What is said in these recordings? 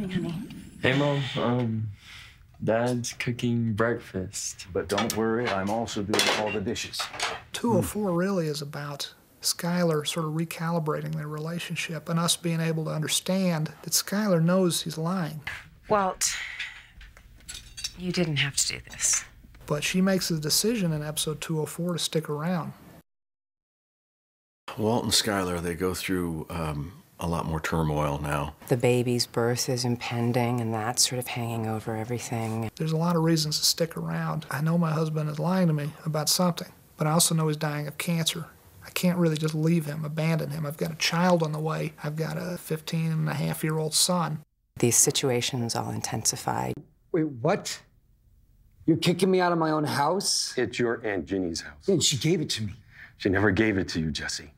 morning, honey. Hey, Mom. Dad's cooking breakfast. But don't worry, I'm also doing all the dishes. 204 really is about Skyler sort of recalibrating their relationship and us being able to understand that Skyler knows he's lying. Walt, you didn't have to do this. But she makes the decision in episode 204 to stick around. Walt and Skyler, they go through a lot more turmoil now. The baby's birth is impending, and that's sort of hanging over everything. There's a lot of reasons to stick around. I know my husband is lying to me about something, but I also know he's dying of cancer. I can't really just leave him, abandon him. I've got a child on the way. I've got a 15-and-a-half-year-old son. These situations all intensify. Wait, what? You're kicking me out of my own house? It's your Aunt Ginny's house. And she gave it to me. She never gave it to you, Jesse.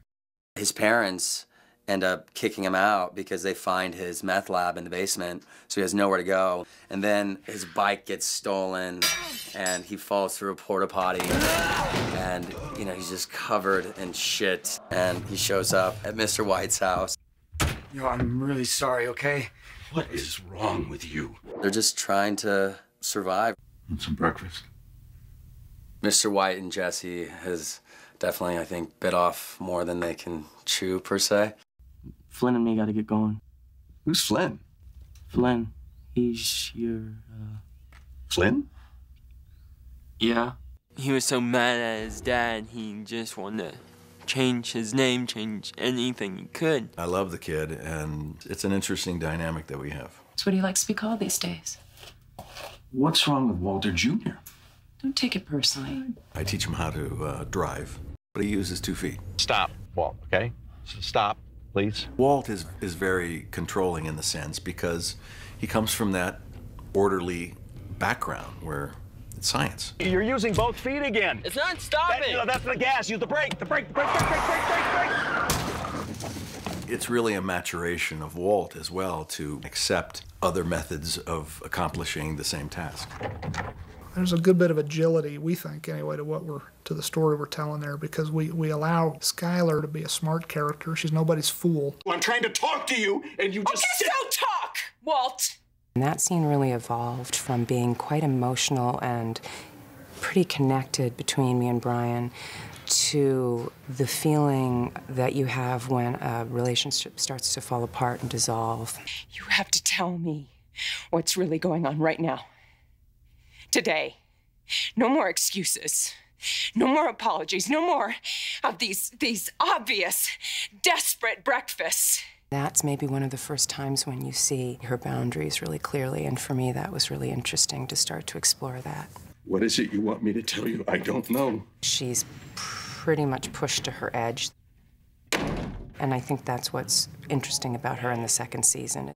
His parents end up kicking him out because they find his meth lab in the basement, so he has nowhere to go. And then his bike gets stolen, and he falls through a porta potty, and he's just covered in shit. And he shows up at Mr. White's house. Yo, I'm really sorry, okay? What is wrong with you? They're just trying to survive. Want some breakfast? Mr. White and Jesse has definitely, I think, bit off more than they can chew, per se. Flynn and me gotta get going. Who's Flynn? Flynn, he's your, Flynn? Yeah. He was so mad at his dad, he just wanted to change his name, change anything he could. I love the kid, and it's an interesting dynamic that we have. That's what he likes to be called these days. What's wrong with Walter Jr.? Don't take it personally. I teach him how to drive, but he uses 2 feet. Stop, Walt, okay? Stop, please. Walt is very controlling in the sense because he comes from that orderly background where it's science. You're using both feet again. It's not stopping. That's the gas. Use the brake. The brake. It's really a maturation of Walt as well to accept other methods of accomplishing the same task. There's a good bit of agility, we think, anyway, to the story we're telling there, because we allow Skyler to be a smart character. She's nobody's fool. Well, I'm trying to talk to you, and you just Don't talk, Walt! And that scene really evolved from being quite emotional and pretty connected between me and Brian to the feeling that you have when a relationship starts to fall apart and dissolve. You have to tell me what's really going on right now. Today. No more excuses. No more apologies. No more of these obvious, desperate breakfasts. That's maybe one of the first times when you see her boundaries really clearly, and for me that was really interesting to start to explore that. What is it you want me to tell you? I don't know. She's pretty much pushed to her edge, and I think that's what's interesting about her in the second season.